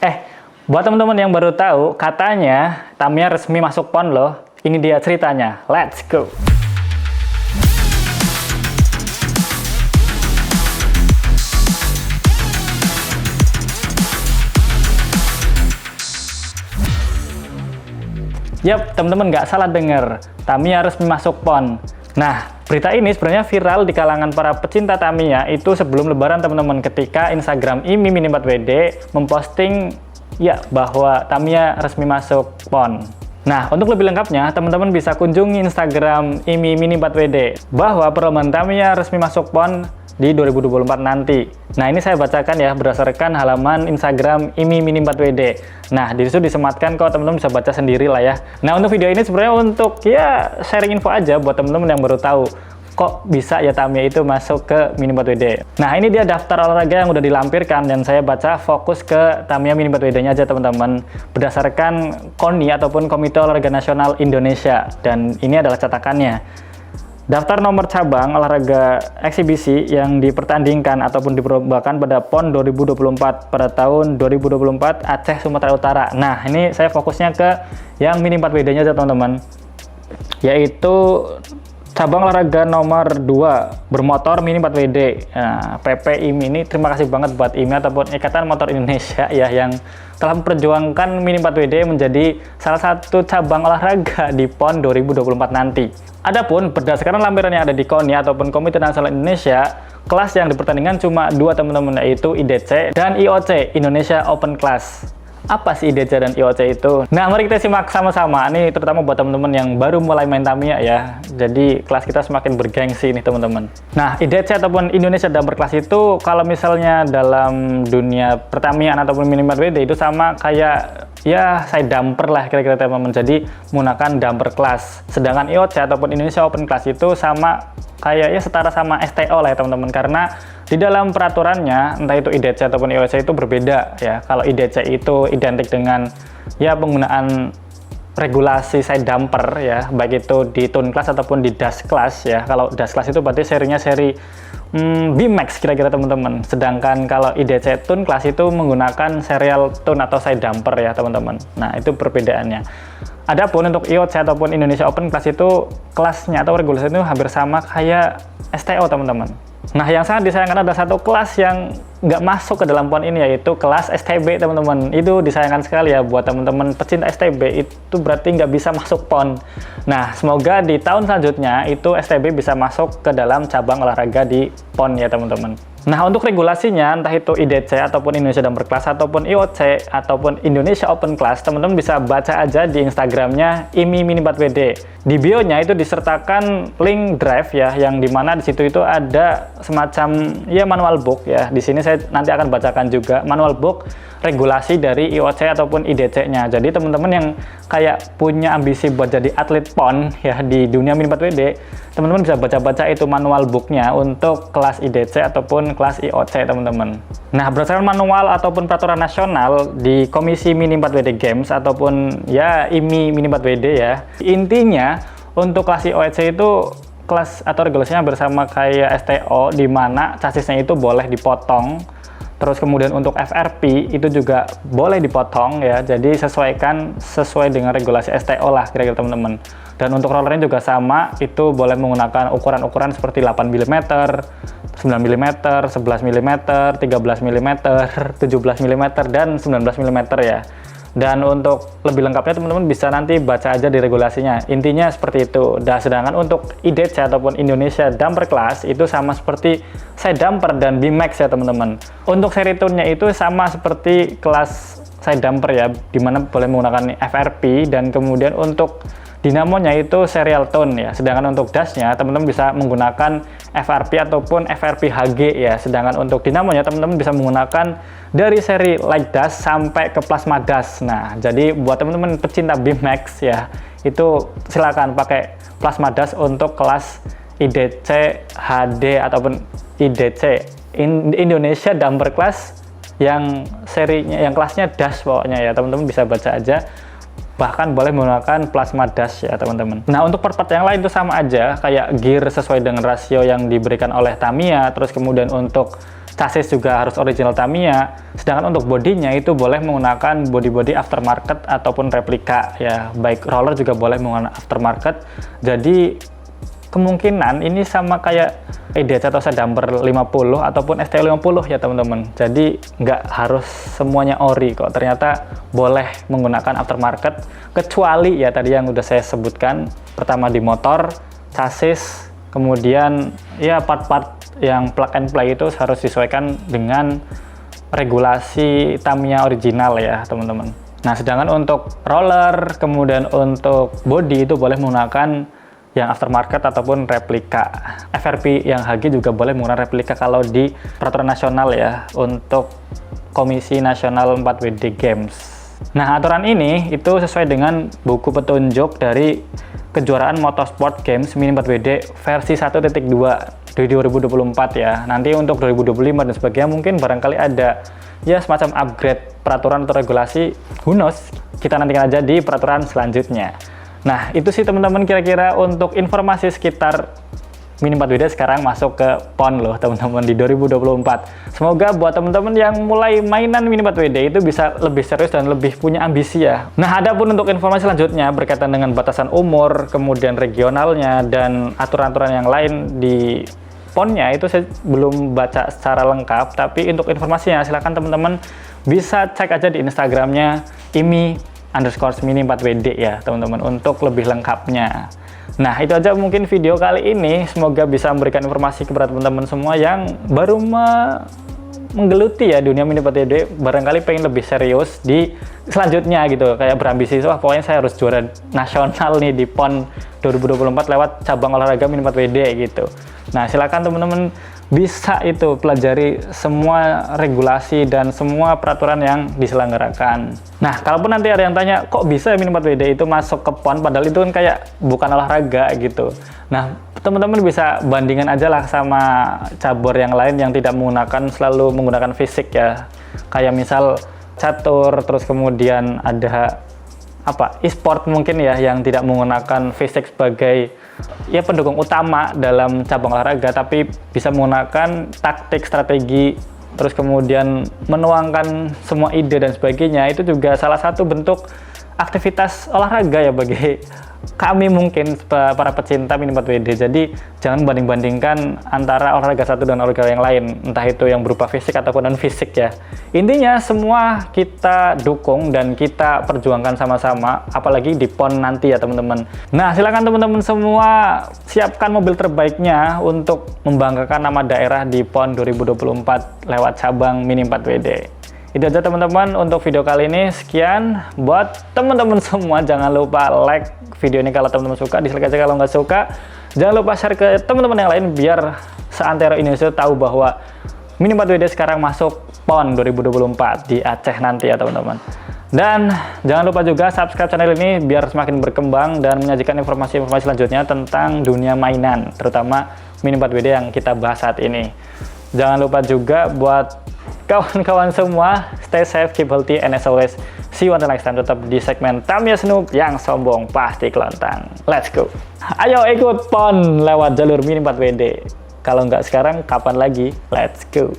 Eh, buat teman-teman yang baru tahu, katanya Tamiya resmi masuk PON loh. Ini dia ceritanya. Let's go! Yap, teman-teman nggak salah dengar. Tamiya resmi masuk PON. Nah, berita ini sebenarnya viral di kalangan para pecinta Tamiya itu sebelum lebaran teman-teman, ketika Instagram IMI Mini 4WD memposting ya bahwa Tamiya resmi masuk PON. Nah, untuk lebih lengkapnya teman-teman bisa kunjungi Instagram IMI Mini 4WD bahwa perlombaan Tamiya resmi masuk PON di 2024 nanti. Nah, ini saya bacakan ya berdasarkan halaman Instagram IMI Mini 4WD. Nah, di situ disematkan kok, teman-teman bisa baca sendiri lah ya. Nah, untuk video ini sebenarnya untuk ya sharing info aja buat teman-teman yang baru tahu kok bisa ya Tamiya itu masuk ke Mini 4WD. Nah, ini dia daftar olahraga yang udah dilampirkan dan saya baca fokus ke Tamiya Mini 4WD-nya aja teman-teman berdasarkan KONI ataupun Komite Olahraga Nasional Indonesia, dan ini adalah catakannya. Daftar nomor cabang olahraga eksibisi yang dipertandingkan ataupun diperlombakan pada PON 2024 pada tahun 2024 Aceh Sumatera Utara. Nah, ini saya fokusnya ke yang Mini 4WD-nya aja teman-teman, yaitu cabang olahraga nomor 2 bermotor Mini 4WD. Nah, PP IMI ini terima kasih banget buat IMI ataupun Ikatan Motor Indonesia ya yang telah memperjuangkan Mini 4WD menjadi salah satu cabang olahraga di PON 2024 nanti. Adapun berdasarkan lampiran yang ada di KONI ataupun Komite Nasional Indonesia, kelas yang dipertandingkan cuma 2 teman-teman, yaitu IDC dan IOC, Indonesia Open Class. Apa sih IDC dan IOC itu? Nah, mari kita simak sama-sama. Ini terutama buat teman-teman yang baru mulai main Tamiya ya. Jadi kelas kita semakin bergengsi nih teman-teman. Nah, IDC ataupun Indonesia Dumper Class itu kalau misalnya dalam dunia pertamiaan ataupun Mini 4WD itu sama kayak ya side dumper lah kira-kira teman-teman. Jadi menggunakan dumper class. Sedangkan IOC ataupun Indonesia Open Class itu sama kayaknya setara sama STO lah ya teman-teman, karena di dalam peraturannya entah itu IDC ataupun IOC itu berbeda ya. Kalau IDC itu identik dengan ya penggunaan regulasi side dumper ya, baik itu di tune class ataupun di dash class ya. Kalau dash class itu berarti serinya seri BMAX kira-kira teman-teman. Sedangkan kalau IDC tune class itu menggunakan serial tune atau side dumper ya teman-teman. Nah, itu perbedaannya. Adapun untuk IOC ataupun Indonesia Open Class itu kelasnya atau regulasi itu hampir sama kayak STO teman-teman. Nah, yang sangat disayangkan ada satu kelas yang nggak masuk ke dalam PON ini, yaitu kelas STB teman-teman. Itu disayangkan sekali ya buat teman-teman pecinta STB, itu berarti nggak bisa masuk PON. Nah, semoga di tahun selanjutnya itu STB bisa masuk ke dalam cabang olahraga di PON ya teman-teman. Nah, untuk regulasinya entah itu IDC ataupun Indonesia Dumper Class ataupun IOC ataupun Indonesia Open Class, teman-teman bisa baca aja di Instagramnya IMI Mini 4WD. Di bio-nya itu disertakan link drive ya, yang dimana di situ itu ada semacam ya manual book ya. Di sini saya nanti akan bacakan juga manual book regulasi dari IOC ataupun IDC-nya. Jadi teman-teman yang kayak punya ambisi buat jadi atlet PON ya di dunia Mini 4WD, teman-teman bisa baca-baca itu manual booknya untuk kelas IDC ataupun kelas IOC teman-teman. Nah, berdasarkan manual ataupun peraturan nasional di Komisi Mini 4WD Games ataupun ya IMI Mini 4WD ya, intinya untuk kelas IOC itu kelas atau regulasinya bersama kayak STO, di mana chassisnya itu boleh dipotong. Terus kemudian untuk FRP itu juga boleh dipotong ya, jadi sesuaikan sesuai dengan regulasi STO lah kira-kira teman-teman. Dan untuk rollernya juga sama, itu boleh menggunakan ukuran-ukuran seperti 8 mm, 9 mm, 11 mm, 13 mm, 17 mm, dan 19 mm ya. Dan untuk lebih lengkapnya teman-teman bisa nanti baca aja di regulasinya. Intinya seperti itu. Dan sedangkan untuk IDC ataupun Indonesia Dumper Class itu sama seperti side dumper dan BMAX ya teman-teman. Untuk seri tune-nya itu sama seperti kelas side dumper ya, dimana boleh menggunakan FRP, dan kemudian untuk dinamonya itu serial tone ya. Sedangkan untuk dashnya teman-teman bisa menggunakan FRP ataupun FRP HG ya. Sedangkan untuk dinamonya teman-teman bisa menggunakan dari seri light dash sampai ke plasma dash. Nah, jadi buat teman-teman pecinta BMAX ya, itu silakan pakai plasma dash untuk kelas IDC HD ataupun IDC Indonesia Dumper Class yang serinya, yang kelasnya dash pokoknya ya. Teman-teman bisa baca aja. Bahkan boleh menggunakan plasma dash ya teman-teman. Nah, untuk part-part yang lain itu sama aja, kayak gear sesuai dengan rasio yang diberikan oleh Tamiya. Terus kemudian untuk chassis juga harus original Tamiya, sedangkan untuk bodinya itu boleh menggunakan body aftermarket ataupun replika ya, baik roller juga boleh menggunakan aftermarket. Jadi kemungkinan ini sama kayak EDC atau Damper 50 ataupun STO 50 ya teman-teman. Jadi nggak harus semuanya ori kok, ternyata boleh menggunakan aftermarket, kecuali ya tadi yang udah saya sebutkan, pertama di motor, chassis, kemudian ya part-part yang plug and play itu harus disesuaikan dengan regulasi Tamiya original ya teman-teman. Nah sedangkan untuk roller, kemudian untuk body itu boleh menggunakan yang aftermarket ataupun replika. FRP yang HG juga boleh menggunakan replika kalau di peraturan nasional ya, untuk Komisi Nasional 4WD Games. Nah aturan ini itu sesuai dengan buku petunjuk dari kejuaraan motorsport games Mini 4WD versi 1.2 di 2024 ya. Nanti untuk 2025 dan sebagainya mungkin barangkali ada ya semacam upgrade peraturan atau regulasi, who knows, kita nantikan aja di peraturan selanjutnya. Nah itu sih teman-teman kira-kira untuk informasi sekitar Mini 4WD sekarang masuk ke PON loh teman-teman di 2024. Semoga buat teman-teman yang mulai mainan Mini 4WD itu bisa lebih serius dan lebih punya ambisi ya. Nah adapun untuk informasi selanjutnya berkaitan dengan batasan umur, kemudian regionalnya, dan aturan-aturan yang lain di PON-nya itu saya belum baca secara lengkap, tapi untuk informasinya silahkan teman-teman bisa cek aja di Instagramnya imi_mini 4WD ya teman-teman untuk lebih lengkapnya. Nah itu aja mungkin video kali ini, semoga bisa memberikan informasi kepada teman-teman semua yang baru menggeluti ya dunia Mini 4WD, barangkali pengen lebih serius di selanjutnya gitu, kayak berambisi, wah pokoknya saya harus juara nasional nih di PON 2024 lewat cabang olahraga Mini 4WD gitu. Nah silakan teman-teman bisa itu pelajari semua regulasi dan semua peraturan yang diselenggarakan. Nah kalaupun nanti ada yang tanya kok bisa Mini 4WD itu masuk ke PON padahal itu kan kayak bukan olahraga gitu. Nah teman-teman bisa bandingkan aja lah sama cabur yang lain yang tidak selalu menggunakan fisik ya, kayak misal catur, terus kemudian ada e-sport mungkin ya yang tidak menggunakan fisik sebagai ya pendukung utama dalam cabang olahraga, tapi bisa menggunakan taktik, strategi, terus kemudian menuangkan semua ide dan sebagainya. Itu juga salah satu bentuk aktivitas olahraga ya bagi kami mungkin para pecinta Mini 4WD. Jadi jangan banding-bandingkan antara olahraga satu dan olahraga yang lain, entah itu yang berupa fisik ataupun non fisik ya. Intinya semua kita dukung dan kita perjuangkan sama-sama, apalagi di PON nanti ya teman-teman. Nah silakan teman-teman semua siapkan mobil terbaiknya untuk membanggakan nama daerah di PON 2024 lewat cabang Mini 4WD. Itu aja teman-teman untuk video kali ini. Sekian buat teman-teman semua, jangan lupa like video ini kalau teman-teman suka, dislike aja kalau nggak suka. Jangan lupa share ke teman-teman yang lain biar seantero Indonesia tahu bahwa Mini 4WD sekarang masuk PON 2024 di Aceh nanti ya teman-teman. Dan jangan lupa juga subscribe channel ini biar semakin berkembang dan menyajikan informasi-informasi selanjutnya tentang dunia mainan, terutama Mini 4WD yang kita bahas saat ini. Jangan lupa juga buat kawan-kawan semua, stay safe, keep healthy, and as always, see you until next time. Tetap di segmen Tamiya Snoop, yang sombong pasti kelontang. Let's go! Ayo ikut PON lewat jalur Mini 4WD. Kalau nggak sekarang, kapan lagi? Let's go!